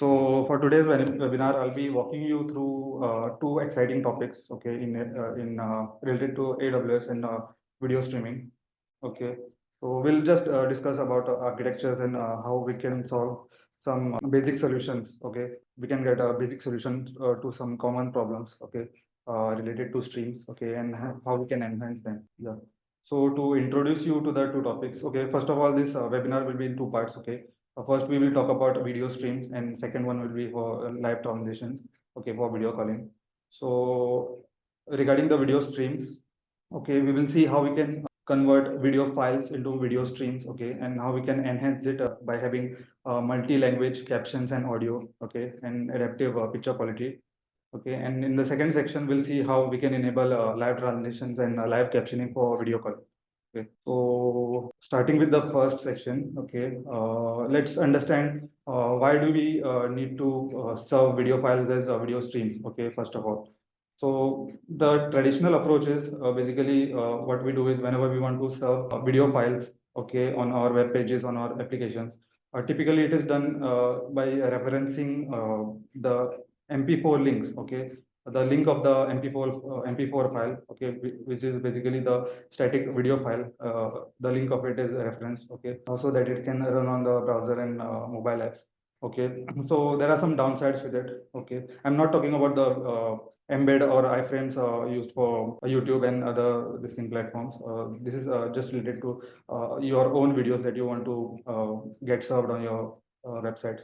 So for today's webinar, I'll be walking you through two exciting topics, okay, in related to AWS and video streaming. Okay, so we'll just discuss about architectures and how we can solve some basic solutions. Okay, we can get a basic solution to some common problems. Okay, related to streams. Okay, and how we can enhance them. Yeah. So to introduce you to the two topics. Okay, first of all, this webinar will be in two parts. Okay. First, we will talk about video streams, and second one will be for live transitions, okay, for video calling. So regarding the video streams, okay, we will see how we can convert video files into video streams, okay, and how we can enhance it by having multi-language captions and audio, okay, and adaptive picture quality. Okay, and in the second section, we'll see how we can enable live transitions and live captioning for video call. Okay, so starting with the first section, okay, let's understand why do we need to serve video files as video streams, okay, first of all. So the traditional approach is basically what we do is whenever we want to serve video files, okay, on our web pages, on our applications, typically it is done by referencing the MP4 links, okay, the link of the MP4 file, okay, which is basically the static video file. The link of it is referenced, okay, so that it can run on the browser and mobile apps. Okay, so there are some downsides with it. Okay, I'm not talking about the embed or iframes used for YouTube and other listening platforms. This is just related to your own videos that you want to get served on your website.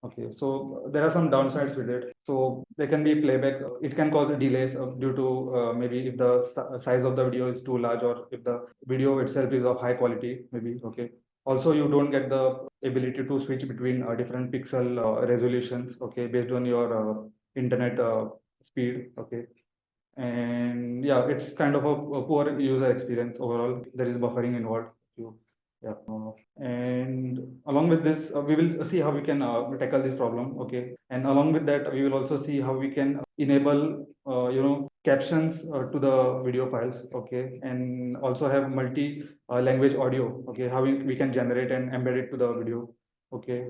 Okay, so there are some downsides with it. So there can be playback. It can cause delays due to maybe if the size of the video is too large or if the video itself is of high quality, maybe. Okay. Also, you don't get the ability to switch between different pixel resolutions, okay, based on your internet speed, okay. And yeah, it's kind of a poor user experience overall. There is buffering involved too. Yeah. And along with this, we will see how we can tackle this problem. Okay. And along with that, we will also see how we can enable, captions to the video files. Okay. And also have multi language audio. Okay. How we can generate and embed it to the video. Okay.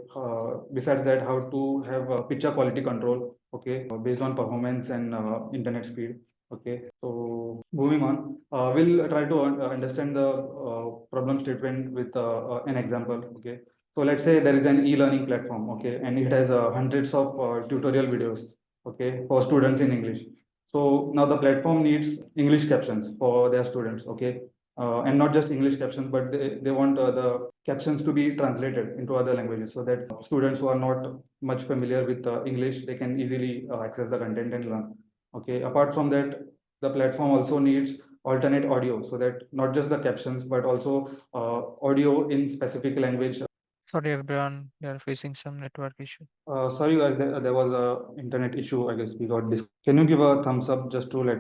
Besides that, how to have picture quality control. Okay. Based on performance and internet speed. Okay, so moving on, we'll try to understand the problem statement with an example. Okay, so let's say there is an e-learning platform. Okay, and it has hundreds of tutorial videos. Okay, for students in English. So now the platform needs English captions for their students. Okay, and not just English captions, but they want the captions to be translated into other languages so that students who are not much familiar with English, they can easily access the content and learn. Okay, apart from that, the platform also needs alternate audio so that not just the captions but also audio in specific language. Sorry, everyone, we are facing some network issue. Sorry guys, there was a internet issue. I guess we got this. Can you give a thumbs up just to let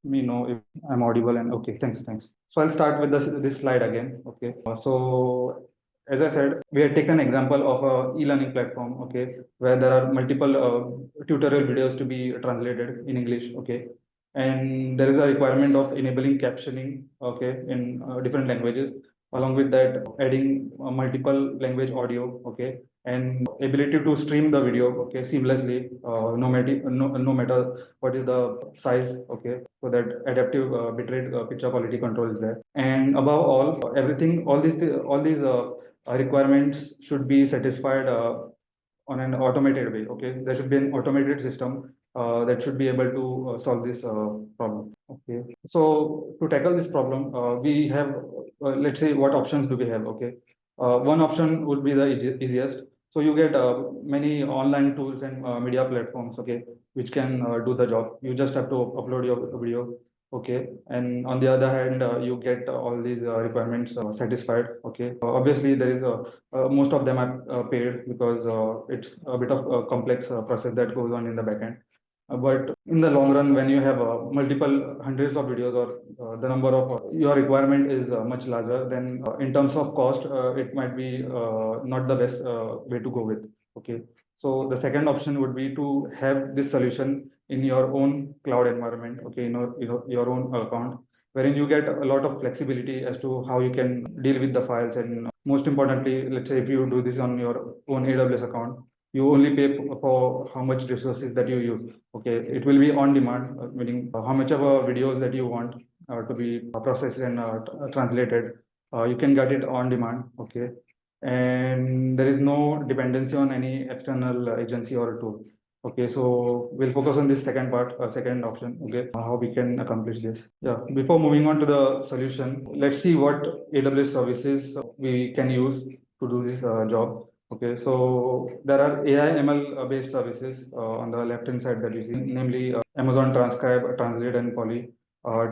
me know if I'm audible? And okay, thanks. So I'll start with this slide again. Okay, so as I said, we had taken example of a e-learning platform. Okay, where there are multiple tutorial videos to be translated in English. Okay, and there is a requirement of enabling captioning. Okay, in different languages. Along with that, adding multiple language audio. Okay, and ability to stream the video, okay, seamlessly, no matter what is the size, okay, so that adaptive bitrate picture quality control is there. And above all, everything, all these requirements should be satisfied on an automated way. Okay, there should be an automated system that should be able to solve this problem. Okay, so to tackle this problem, we have, let's say, what options do we have? Okay, one option would be the easiest. So you get many online tools and media platforms, okay, which can do the job. You just have to upload your video, okay. And on the other hand, you get all these requirements satisfied, okay. Obviously, there is most of them are paid because it's a bit of a complex process that goes on in the backend. But in the long run, when you have multiple hundreds of videos or the number of your requirement is much larger, then in terms of cost, it might be not the best way to go with. Okay. So the second option would be to have this solution in your own cloud environment, okay, your own account, wherein you get a lot of flexibility as to how you can deal with the files. And most importantly, let's say if you do this on your own AWS account, You only pay for how much resources that you use. Okay, it will be on demand, meaning how much of videos that you want to be processed and translated. You can get it on demand. Okay, and there is no dependency on any external agency or tool. Okay, so we'll focus on this second part, second option. Okay, how we can accomplish this. Yeah, before moving on to the solution, let's see what AWS services we can use to do this job. Okay, so there are AI ML based services on the left hand side that you see, namely Amazon Transcribe, Translate, and Poly.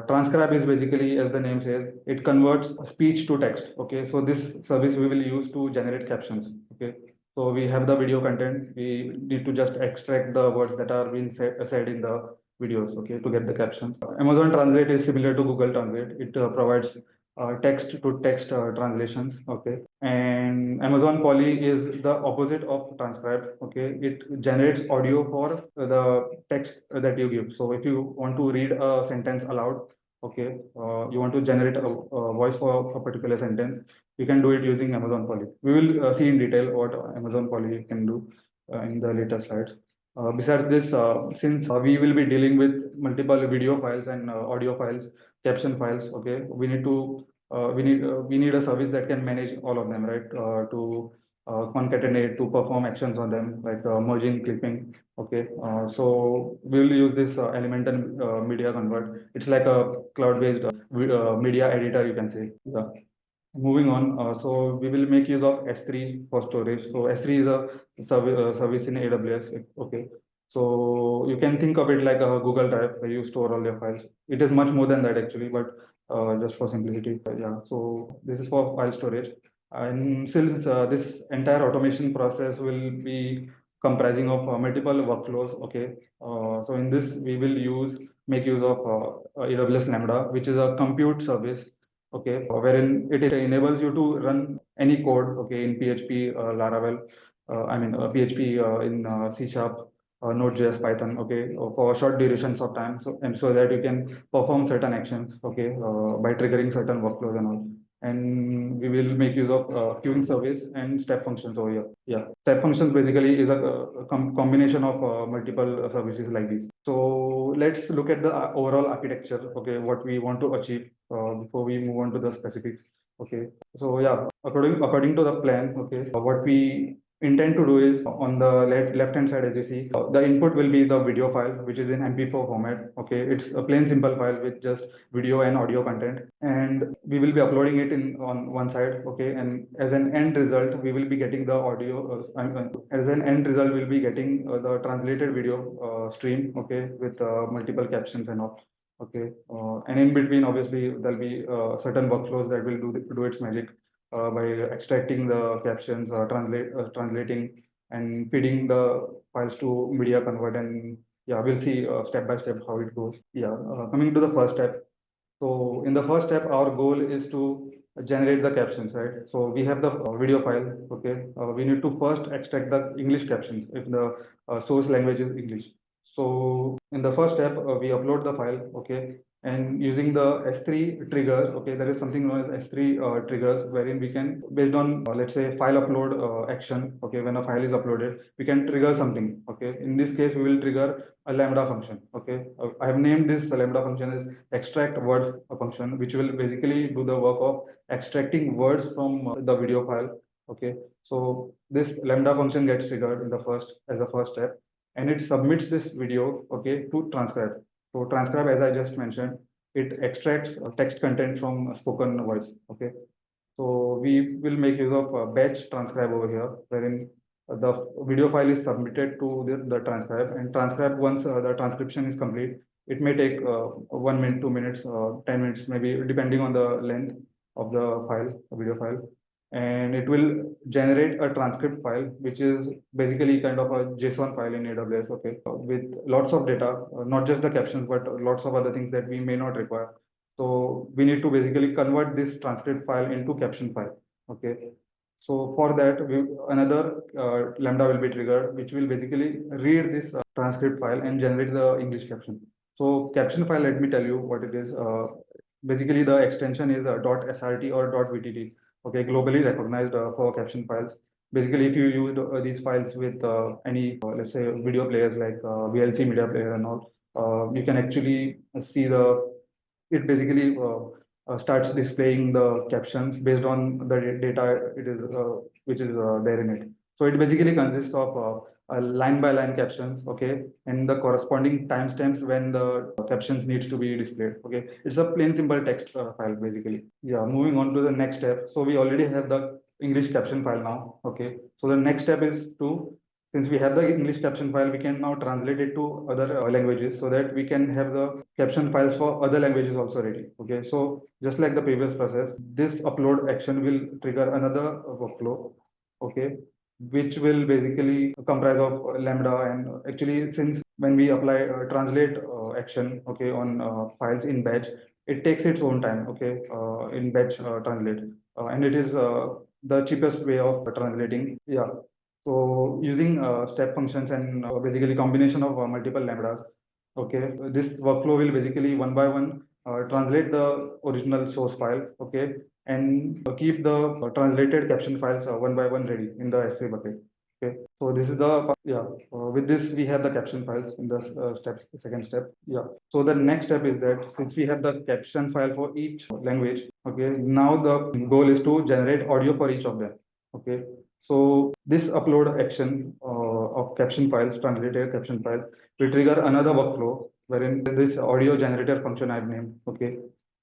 Transcribe is basically, as the name says, it converts speech to text. Okay, so this service we will use to generate captions. Okay, so we have the video content. We need to just extract the words that are being said in the videos. Okay, to get the captions. Amazon Translate is similar to Google Translate. It provides text to text translations. Okay, and Amazon Poly is the opposite of transcribe. Okay, it generates audio for the text that you give. So if you want to read a sentence aloud, okay, you want to generate a voice for a particular sentence, you can do it using Amazon Poly. We will see in detail what Amazon Poly can do in the later slides. Besides this, since we will be dealing with multiple video files and audio files, caption files, okay, we need a service that can manage all of them, right? To concatenate, to perform actions on them, like merging, clipping. Okay, so we will use this Elemental Media Convert. It's like a cloud-based media editor, you can say. Yeah. Moving on, so we will make use of S3 for storage. So S3 is a service in AWS. Okay, so you can think of it like a Google Drive where you store all your files. It is much more than that actually, but just for simplicity, yeah. So this is for file storage, and since this entire automation process will be comprising of multiple workflows. Okay, so in this we will make use of AWS Lambda, which is a compute service. Okay, wherein it enables you to run any code, okay, in PHP, Laravel, PHP in C Sharp, Node.js, Python, okay, for short durations of time, so that you can perform certain actions, okay, by triggering certain workflows and all. And we will make use of queuing service and step functions over here. Yeah, step functions basically is a combination of multiple services like this. So let's look at the overall architecture. Okay, what we want to achieve before we move on to the specifics. Okay, so yeah, according to the plan. Okay, what we intend to do is on the left hand side, as you see, the input will be the video file, which is in MP4 format. Okay, it's a plain simple file with just video and audio content, and we will be uploading it in on one side. Okay, and as an end result, we will be getting the audio. As an end result, we'll be getting the translated video stream. Okay, with multiple captions and all. Okay, and in between, obviously, there'll be certain workflows that will do its magic by extracting the captions, translating, and feeding the files to media convert. And yeah, we'll see step by step how it goes. Yeah, coming to the first step. So in the first step, our goal is to generate the captions, right? So we have the video file. Okay, we need to first extract the English captions if the source language is English. So in the first step, we upload the file. Okay, and using the S3 triggers. Okay, there is something known as S3 triggers, wherein we can, based on let's say file upload action. Okay, when a file is uploaded, we can trigger something. Okay, in this case, we will trigger a lambda function. Okay, I have named this lambda function as extract words function, which will basically do the work of extracting words from the video file. Okay, so this lambda function gets triggered in the first step, and it submits this video, okay, to transcribe. So transcribe, as I just mentioned, it extracts text content from spoken voice. Okay, so we will make use of batch transcribe over here, wherein the video file is submitted to the transcribe, and transcribe, once the transcription is complete, it may take 1 minute, 2 minutes, 10 minutes, maybe, depending on the length of the file, the video file. And it will generate a transcript file, which is basically kind of a JSON file in AWS, okay, with lots of data, not just the captions, but lots of other things that we may not require. So we need to basically convert this transcript file into caption file. Okay. So for that, another lambda will be triggered, which will basically read this transcript file and generate the English caption. So caption file, let me tell you what it is. Basically, the extension is .srt or .vtt. Okay, globally recognized for caption files. Basically, if you use these files with any, let's say, video players like VLC media player and all, you can actually see it basically starts displaying the captions based on the data it is which is there in it. So it basically consists of line by line captions, okay, and the corresponding timestamps when the captions needs to be displayed. Okay, it's a plain simple text file basically. Yeah, moving on to the next step. So we already have the English caption file now. Okay, so the next step is to, since we have the English caption file, we can now translate it to other languages so that we can have the caption files for other languages also ready. Okay, so just like the previous process, this upload action will trigger another workflow. Okay, which will basically comprise of Lambda, and actually since when we apply translate action, okay, on files in batch, it takes its own time. Okay, in batch translate, and it is the cheapest way of translating. Yeah. So using step functions and basically combination of multiple lambdas, okay, this workflow will basically one by one translate the original source file, okay, and keep the translated caption files one by one ready in the S3 bucket. Okay, so this is the, yeah, with this we have the caption files in the second step. Yeah, so the next step is that since we have the caption file for each language, okay, now the goal is to generate audio for each of them. Okay, so this upload action of caption files, translated caption files, will trigger another workflow wherein this audio generator function I've named. Okay,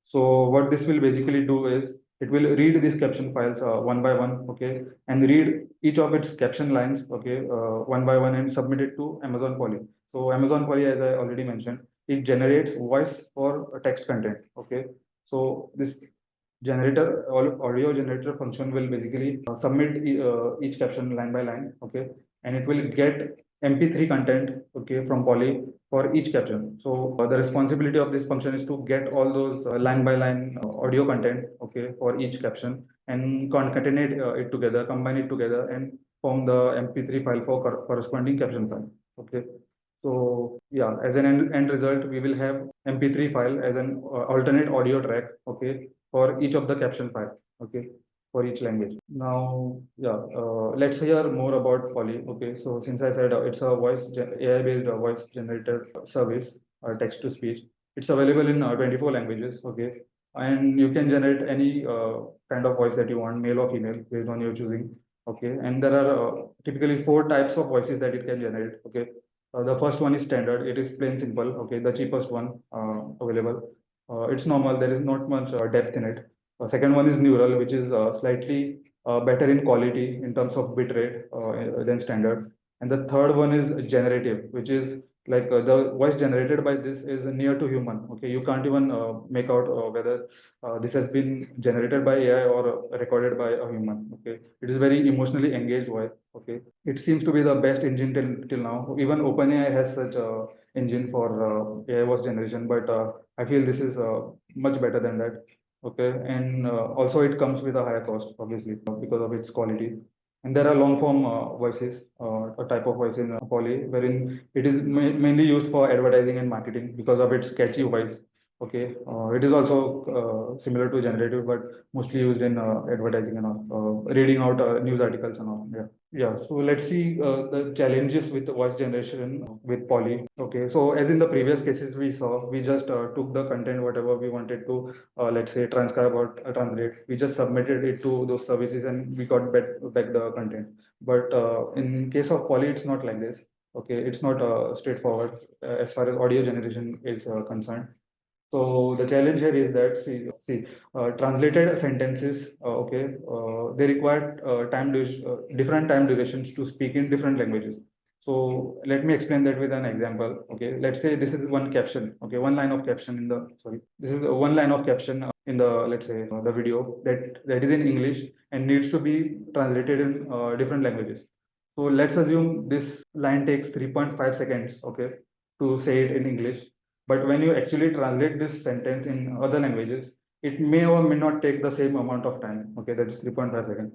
so what this will basically do is it will read these caption files one by one, okay, and read each of its caption lines, okay, one by one, and submit it to Amazon Poly. So Amazon Poly, as I already mentioned, it generates voice for text content. Okay, so this audio generator function will basically submit each caption line by line, okay, and it will get MP3 content, okay, from Poly for each caption. So the responsibility of this function is to get all those line by line audio content, okay, for each caption, and concatenate it together, combine it together, and form the MP3 file for corresponding caption file. Okay. So yeah, as an end result, we will have MP3 file as an alternate audio track, okay, for each of the caption file, okay, for each language. Now, yeah, let's hear more about Poly. Okay, so since I said it's a AI-based voice generator service, text to speech. It's available in 24 languages. Okay, and you can generate any kind of voice that you want, male or female, based on your choosing. Okay, and there are typically 4 types of voices that it can generate. Okay, the first one is standard. It is plain simple. Okay, the cheapest one available. It's normal. There is not much depth in it. Second one is neural, which is slightly better in quality in terms of bit rate than standard. And the third one is generative, which is like the voice generated by this is near to human. Okay, you can't even make out whether this has been generated by AI or recorded by a human. Okay, it is very emotionally engaged voice. Okay, it seems to be the best engine till now. Even OpenAI has such a engine for AI voice generation, but I feel this is much better than that. Okay, and also it comes with a higher cost, obviously, because of its quality. And there are long form voices, a type of voice in Poly, wherein it is mainly used for advertising and marketing because of its catchy voice. Okay, it is also similar to generative, but mostly used in advertising and all, reading out news articles and all. Yeah. Yeah, so let's see the challenges with voice generation with Poly. Okay, so as in the previous cases we saw, we just took the content, whatever we wanted to, let's say, transcribe or translate. We just submitted it to those services and we got back the content. But in case of Poly, it's not like this. Okay, it's not straightforward as far as audio generation is concerned. So the challenge here is that translated sentences, okay, they require different time durations to speak in different languages. So let me explain that with an example. Okay, let's say this is one caption. Okay, one line of caption in the this is one line of caption in the, let's say, the video that is in English and needs to be translated in different languages. So let's assume this line takes 3.5 seconds. Okay, to say it in English, but when you actually translate this sentence in other languages, it may or may not take the same amount of time. Okay, that is 3.5 seconds.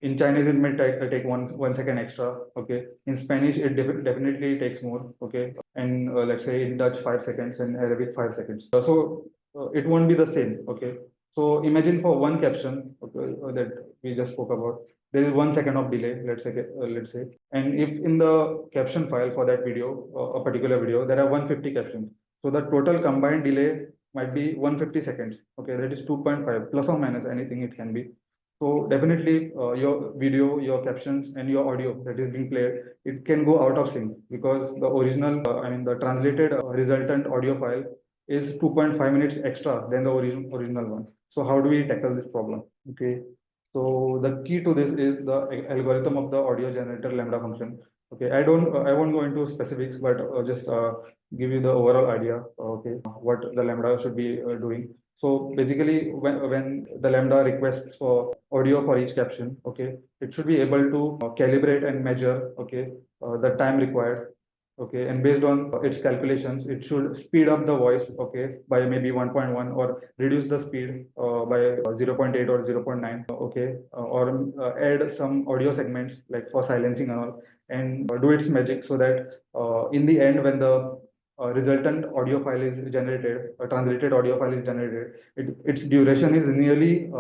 In Chinese, it may take one second extra. Okay, in Spanish, it definitely takes more. Okay, and let's say in Dutch 5 seconds and Arabic 5 seconds. So it won't be the same. Okay, so imagine for one caption, okay, that we just spoke about. there is 1 second of delay, let's say. And if in the caption file for that video, a particular video, there are 150 captions. So the total combined delay might be 150 seconds. Okay, that is 2.5 plus or minus anything it can be. So definitely your video, your captions and your audio that is being played, it can go out of sync because the original, the translated resultant audio file is 2.5 minutes extra than the original one. So how do we tackle this problem? Okay. So the key to this is the algorithm of the audio generator lambda function. Okay, I won't go into specifics, but just give you the overall idea. Okay, what the lambda should be doing. So basically, when the lambda requests for audio for each caption, okay, it should be able to calibrate and measure, okay, the time required, okay, and based on its calculations, it should speed up the voice, okay, by maybe 1.1 or reduce the speed by 0.8 or 0.9, okay, or add some audio segments like for silencing and all, and do its magic so that in the end, when the resultant audio file is generated, a translated audio file is generated, its duration is nearly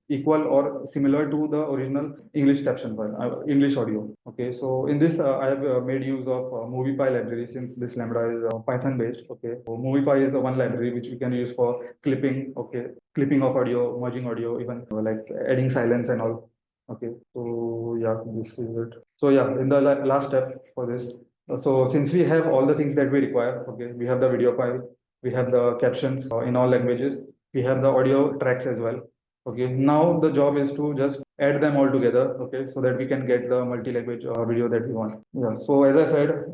equal or similar to the original English caption file, English audio. Okay, so in this, I have made use of MoviePy library since this lambda is Python based. Okay, so MoviePy is one library which we can use for clipping. Okay, clipping of audio, merging audio, even like adding silence and all. Okay, so yeah, this is it. So yeah, in the last step for this. So since we have all the things that we require, okay, we have the video file, we have the captions in all languages, we have the audio tracks as well. Okay, now the job is to just add them all together, okay, so that we can get the multi-language video that we want. Yeah, so as I said,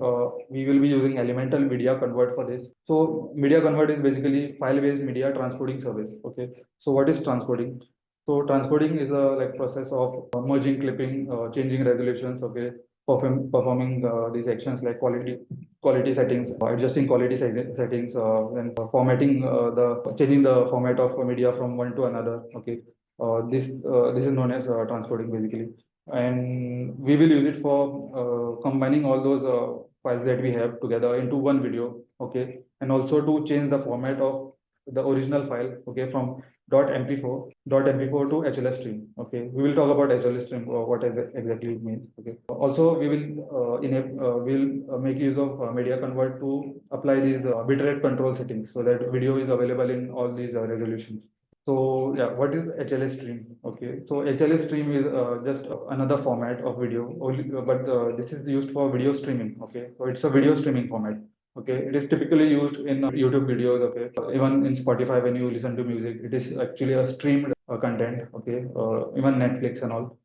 we will be using elemental media convert for this. So media convert is basically file-based media transporting service. Okay, so what is transporting? So transcoding is a like process of merging, clipping, changing resolutions, okay, performing these actions like quality settings, adjusting quality settings, and formatting the changing the format of media from one to another. Okay, this is known as transcoding basically, and we will use it for combining all those files that we have together into one video. Okay, and also to change the format of the original file. Okay, from .mp4 to HLS stream. Okay, we will talk about HLS stream, what exactly it means. Okay, also we will make use of media convert to apply these bitrate control settings so that video is available in all these resolutions. So yeah, what is HLS stream? Okay, so HLS stream is just another format of video, only, but this is used for video streaming. Okay, so it's a video streaming format. Okay, it is typically used in YouTube videos. Okay, even in Spotify when you listen to music, it is actually a streamed content. Okay, even Netflix and all.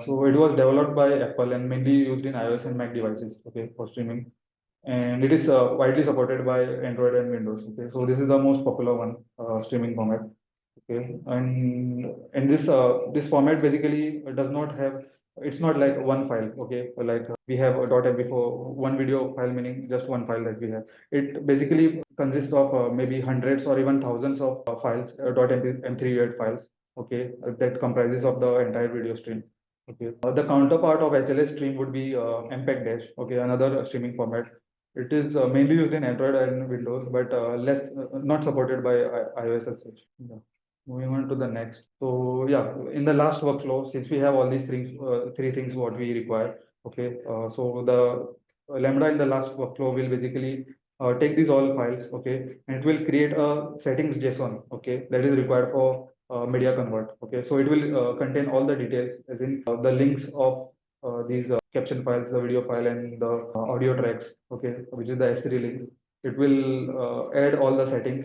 So it was developed by Apple and mainly used in iOS and Mac devices. Okay, for streaming, and it is widely supported by Android and Windows. Okay, so this is the most popular one, streaming format. Okay, and this format basically does not have, it's not like one file. Okay, like we have a .mp4 one video file, meaning just one file that we have. It basically consists of maybe hundreds or even thousands of files, .mp3 files. Okay, that comprises of the entire video stream. Okay, the counterpart of HLS stream would be MPEG dash. Okay, another streaming format. It is mainly used in Android and Windows, but less not supported by iOS as such. Yeah. Moving on to the next. So yeah, in the last workflow, since we have all these three things what we require. Okay, so the Lambda in the last workflow will basically take these all files. Okay, and it will create a settings JSON. Okay, that is required for media convert. Okay, so it will contain all the details, as in the links of these caption files, the video file, and the audio tracks. Okay, which is the S3 links. It will add all the settings,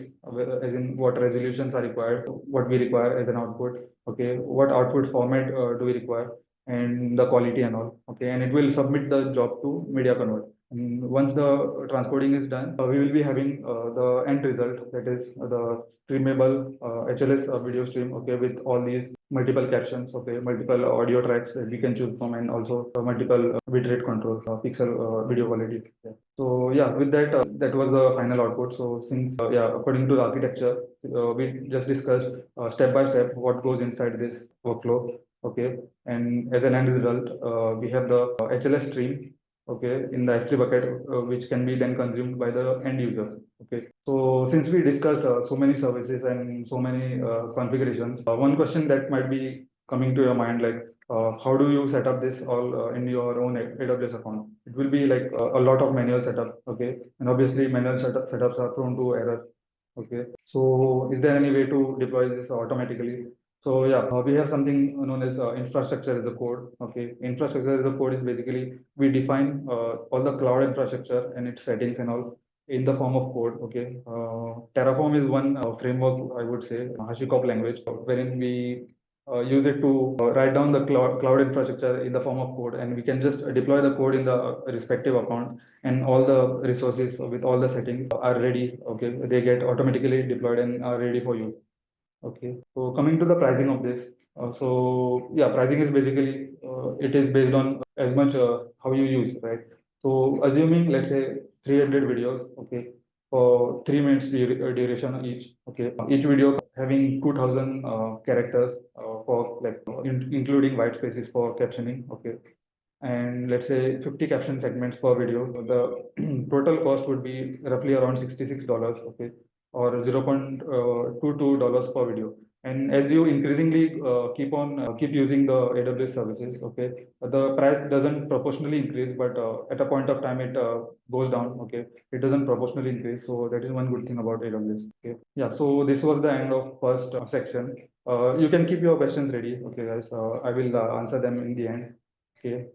as in what resolutions are required, what we require as an output. Okay, what output format do we require, and the quality and all. Okay, and it will submit the job to media convert. And once the transcoding is done, we will be having the end result, that is the streamable HLS video stream. Okay, with all these multiple captions. Okay, multiple audio tracks that we can choose from, and also multiple bitrate control, pixel video quality. Yeah. So yeah, with that, that was the final output. So since yeah, according to the architecture, we just discussed step by step what goes inside this workflow. Okay, and as an end result, we have the HLS stream. Okay, in the S3 bucket, which can be then consumed by the end user. Okay, so since we discussed so many services and so many configurations, one question that might be coming to your mind, like, how do you set up this all in your own AWS account? It will be like a lot of manual setup, okay? And obviously manual setups are prone to error, okay? So is there any way to deploy this automatically? So yeah, we have something known as infrastructure as a code, okay? Infrastructure as a code is basically we define all the cloud infrastructure and its settings and all in the form of code, okay? Terraform is one framework, I would say, HashiCorp language, wherein we use it to write down the cloud infrastructure in the form of code, and we can just deploy the code in the respective account, and all the resources with all the settings are ready. Okay, they get automatically deployed and are ready for you. Okay, so coming to the pricing of this, so yeah, pricing is basically it is based on as much how you use, right? So assuming let's say 300 videos, okay, for 3 minutes duration each, okay, each video having 2000 characters for like including white spaces for captioning, okay, and let's say 50 caption segments per video. The total cost would be roughly around $66, okay, or $0.22 per video. And as you increasingly keep using the AWS services, okay, the price doesn't proportionally increase, but at a point of time it goes down, okay. It doesn't proportionally increase, so that is one good thing about AWS. Okay, yeah. So this was the end of first section. You can keep your questions ready, okay, guys. I will answer them in the end. Okay,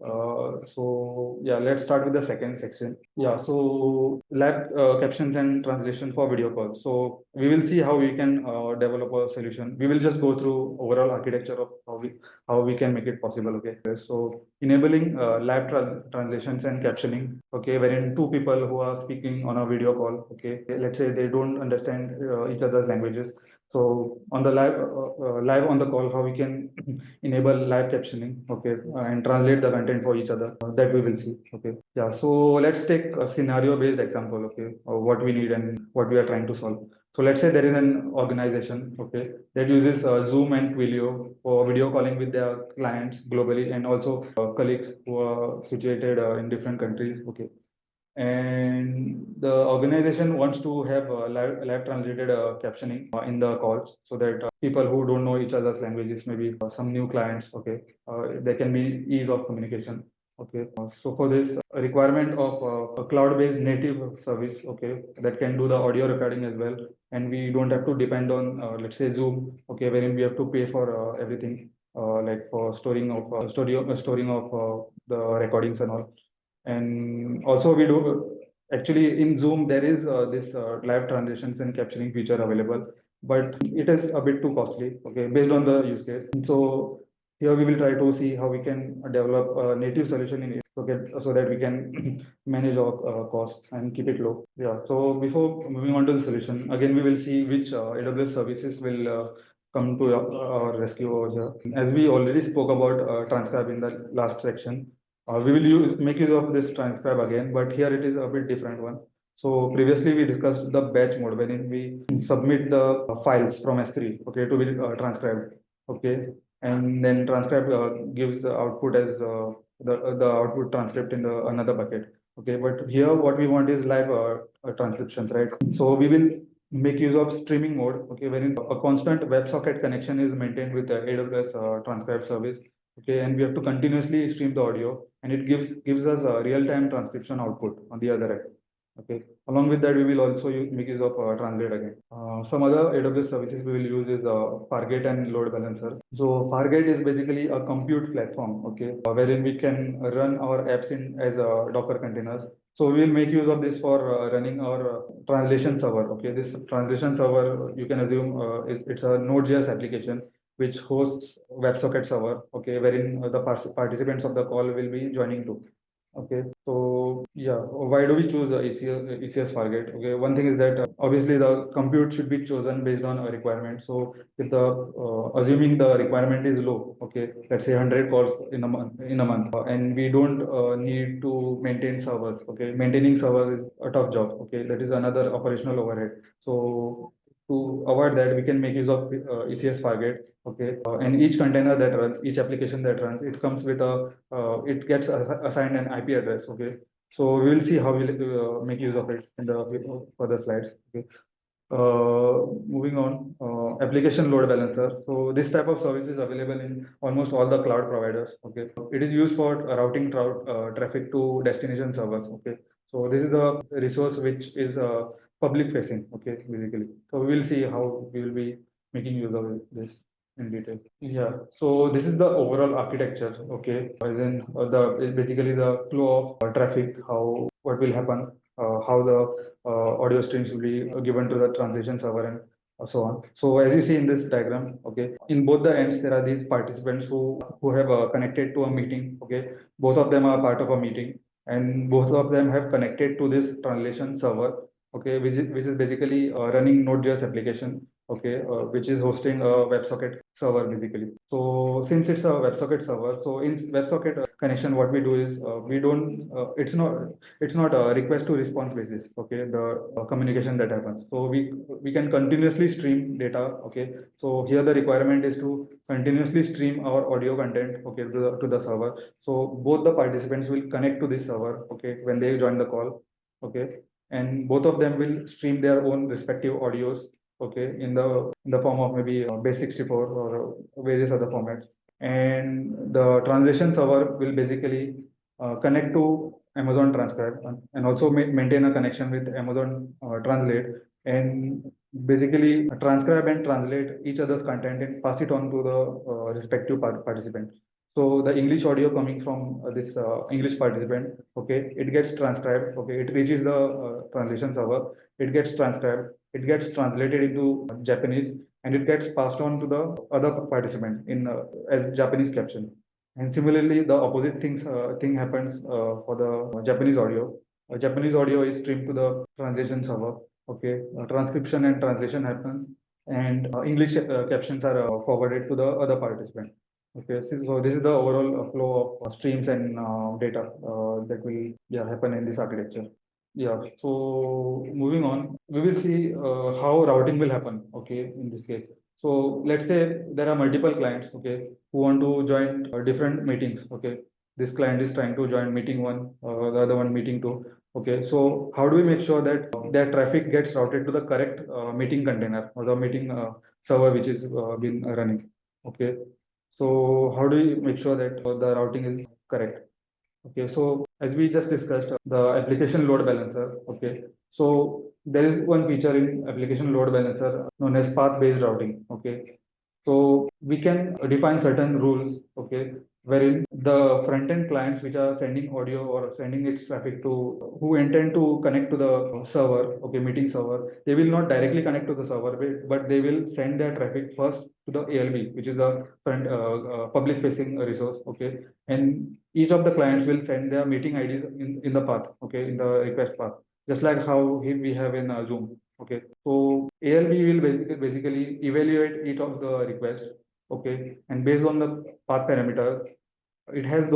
so yeah, let's start with the second section. Yeah, so lab captions and translation for video calls. So we will see how we can develop a solution. We will just go through overall architecture of how we can make it possible. Okay, so enabling lab translations and captioning. Okay, wherein two people who are speaking on a video call. Okay, let's say they don't understand each other's languages. So on the live on the call, how we can enable live captioning, okay, and translate the content for each other. That we will see. Okay, yeah. So let's take a scenario-based example. Okay, of what we need and what we are trying to solve. So let's say there is an organization, okay, that uses Zoom and Twilio for video calling with their clients globally, and also colleagues who are situated in different countries. Okay, and the organization wants to have live translated captioning in the calls, so that people who don't know each other's languages, maybe some new clients, okay, there can be ease of communication. Okay, so for this requirement of a cloud-based native service, okay, that can do the audio recording as well, and we don't have to depend on let's say Zoom, okay, wherein we have to pay for everything, like for storing of the recordings and all. And also we do actually in Zoom there is this live translations and captioning feature available, but it is a bit too costly, okay, based on the use case. So here we will try to see how we can develop a native solution in it, so that we can manage our costs and keep it low. Yeah, so before moving on to the solution, again we will see which AWS services will come to our rescue over here. As we already spoke about transcribe in the last section, we will make use of this transcribe again, but here it is a bit different one. So previously we discussed the batch mode, wherein we submit the files from S3, okay, to be transcribed, okay, and then transcribe gives the output as the output transcript in the another bucket, okay. But here what we want is live transcriptions, right? So we will make use of streaming mode, okay, wherein a constant WebSocket connection is maintained with the AWS transcribe service, okay, and we have to continuously stream the audio, and it gives us a real-time transcription output on the other end. Okay. Along with that, we will also make use of Translate again. Some other AWS services we will use is Fargate and Load Balancer. So Fargate is basically a compute platform, okay, wherein we can run our apps in as Docker containers. So we will make use of this for running our translation server. Okay, this translation server, you can assume it's a Node.js application which hosts WebSocket server, okay, wherein the participants of the call will be joining to. Okay, so yeah, why do we choose ECS Fargate? Okay, one thing is that obviously the compute should be chosen based on a requirement. So if the assuming the requirement is low, okay, let's say 100 calls in a month, and we don't need to maintain servers. Okay, maintaining servers is a tough job. Okay, that is another operational overhead. So to avoid that, we can make use of ECS Fargate. Okay, and each container that runs, each application that runs, it comes with it gets assigned an IP address. Okay, so we will see how we'll make use of it in the further slides. Okay, Moving on, application load balancer. So this type of service is available in almost all the cloud providers. Okay, it is used for routing traffic to destination servers. Okay, so this is the resource which is public facing. Okay, basically. So we will see how we will be making use of this in detail. Yeah, so this is the overall architecture, okay, as in the basically the flow of traffic, how what will happen, how the audio streams will be given to the translation server and so on. So as you see in this diagram, okay, in both the ends there are these participants who have connected to a meeting, okay, both of them are part of a meeting, and both of them have connected to this translation server, okay, which is basically running Node.js application, okay, which is hosting a WebSocket server basically. So since it's a WebSocket server, so in WebSocket connection, what we do is we don't. It's not a request to response basis. Okay, the communication that happens. So we can continuously stream data. Okay, so here the requirement is to continuously stream our audio content. Okay, to the server. So both the participants will connect to this server. Okay, when they join the call. Okay, and both of them will stream their own respective audios, okay, in the form of maybe base 64 or various other formats, and the translation server will basically connect to Amazon Transcribe and also maintain a connection with Amazon Translate, and basically transcribe and translate each other's content and pass it on to the respective participant. So the English audio coming from this English participant, okay, it gets transcribed, okay, it reaches the translation server, it gets transcribed, it gets translated into Japanese, and it gets passed on to the other participant in as Japanese caption. And similarly, the opposite thing happens for the Japanese audio. Japanese audio is streamed to the translation server. Okay, transcription and translation happens, and English captions are forwarded to the other participant. Okay, so this is the overall flow of streams and data that will, yeah, happen in this architecture. Yeah, so moving on, we will see how routing will happen, okay, in this case. So let's say there are multiple clients, okay, who want to join different meetings, okay. This client is trying to join meeting one, the other one meeting two, okay. So how do we make sure that their traffic gets routed to the correct meeting container or the meeting server which is been running, okay. So how do we make sure that the routing is correct? Okay, so as we just discussed, the application load balancer. Okay, so there is one feature in application load balancer known as path-based routing. Okay, so we can define certain rules. Okay, wherein the front-end clients which are sending audio or sending its traffic to who intend to connect to the server. Okay, meeting server, they will not directly connect to the server, but they will send their traffic first to the ALB, which is the front public-facing resource. Okay, and each of the clients will send their meeting IDs in the path, okay, in the request path, just like how we have in Zoom. Okay, so ALB will basically evaluate each of the requests, okay, and based on the path parameter, it has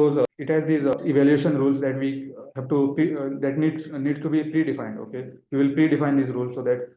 these evaluation rules that we have to that needs to be predefined. Okay, we will predefine these rules so that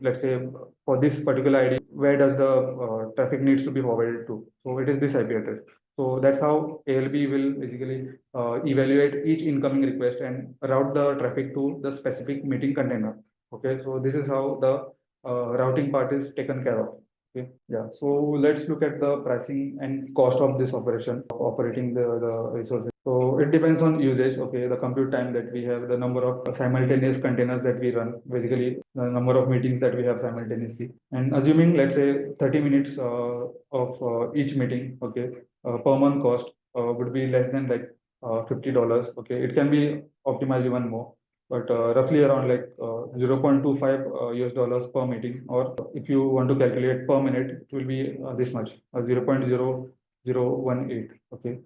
let's say for this particular ID, where does the traffic needs to be forwarded to, so it is this IP address. So that's how ALB will basically evaluate each incoming request and route the traffic to the specific meeting container. Okay, so this is how the routing part is taken care of. Okay, yeah. So let's look at the pricing and cost of this operation, of operating the resources. So it depends on usage. Okay, the compute time that we have, the number of simultaneous containers that we run, basically the number of meetings that we have simultaneously. And assuming, let's say, 30 minutes of each meeting, okay, per month cost would be less than like $50. Okay, it can be optimized even more, but roughly around like 0.25 US dollars per meeting, or if you want to calculate per minute, it will be this much, 0.0018. Okay,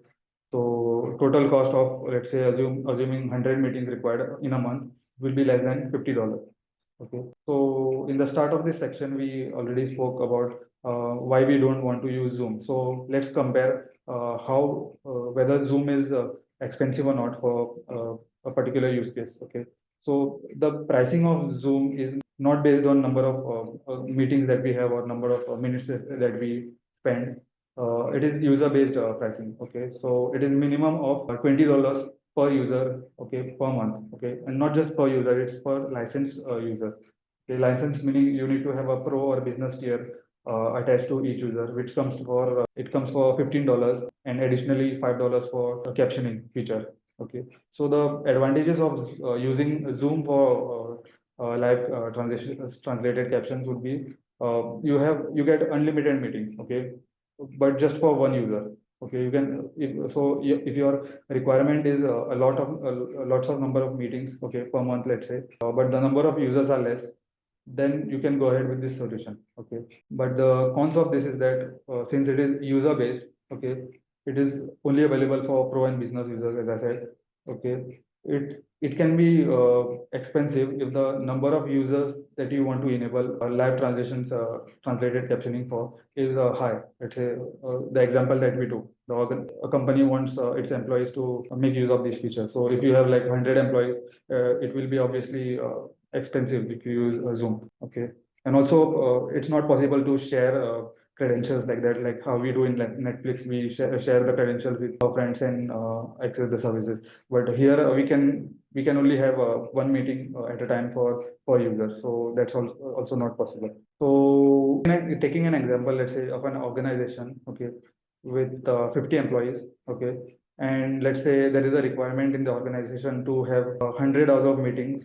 so total cost of, let's say, assuming 100 meetings required in a month will be less than $50. Okay, so in the start of this section, we already spoke about why we don't want to use Zoom. So let's compare how whether Zoom is expensive or not for a particular use case. Okay, so the pricing of Zoom is not based on number of meetings that we have or number of minutes that we spend. It is user-based pricing. Okay, so it is minimum of $20 per user, okay, per month. Okay, and not just per user, it's per licensed user. Okay, license meaning you need to have a pro or business tier attached to each user, which comes for it comes for $15 and additionally $5 for a captioning feature. Okay, so the advantages of using Zoom for live translated captions would be you get unlimited meetings. Okay, but just for one user. Okay, you can if your requirement is a lot of lots of number of meetings, okay, per month, let's say, but the number of users are less, then you can go ahead with this solution. Okay, but the cons of this is that since it is user based, okay, it is only available for pro and business users, as I said. Okay, it can be expensive if the number of users that you want to enable live translations translated captioning for is high. Let's say the example that we took, a company wants its employees to make use of these features. So if you have like 100 employees, it will be obviously expensive if you use Zoom. Okay, and also it's not possible to share credentials like that, like how we do in Netflix. We share the credentials with our friends and access the services. But here we can only have one meeting at a time for users. So that's also not possible. So taking an example, let's say, of an organization, okay, with 50 employees, okay, and let's say there is a requirement in the organization to have 100 hours of meetings,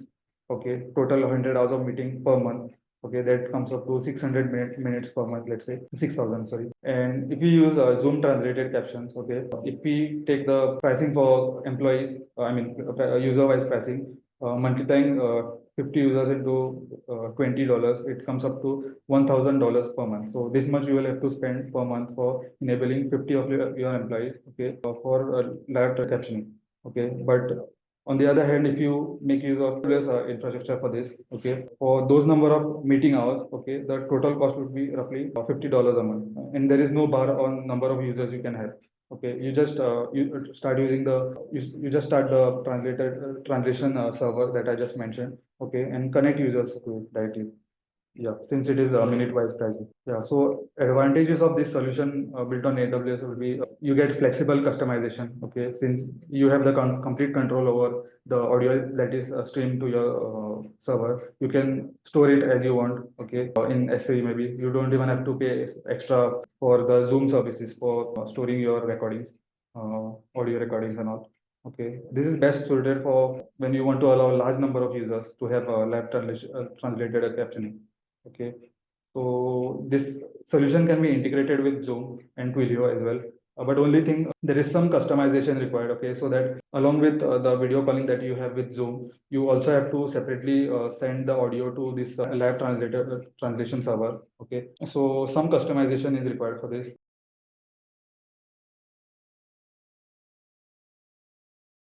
okay, total 100 hours of meeting per month. Okay, that comes up to 600 minutes per month, let's say 6,000, sorry. And if we use Zoom translated captions, okay, if we take the pricing for employees, user wise pricing, multiplying 50 users into $20, it comes up to $1,000 per month. So this much you will have to spend per month for enabling 50 of your employees, okay, for live captioning. Okay, but on the other hand, if you make use of AWS infrastructure for this, okay, for those number of meeting hours, okay, the total cost would be roughly $50 a month, and there is no bar on number of users you can have. Okay, you just you just start the translation server that I just mentioned. Okay, and connect users to it directly. Yeah, since it is a minute-wise pricing. Yeah, so advantages of this solution built on AWS will be you get flexible customization. Okay, since you have the complete control over the audio that is streamed to your server, you can store it as you want. Okay, in S3 maybe you don't even have to pay extra for the Zoom services for storing your recordings, audio recordings and all. Okay, this is best suited for when you want to allow large number of users to have a live translated captioning. Okay, so this solution can be integrated with Zoom and Twilio as well. But only thing, there is some customization required. Okay, so that along with the video calling that you have with Zoom, you also have to separately send the audio to this live translation server. Okay, so some customization is required for this.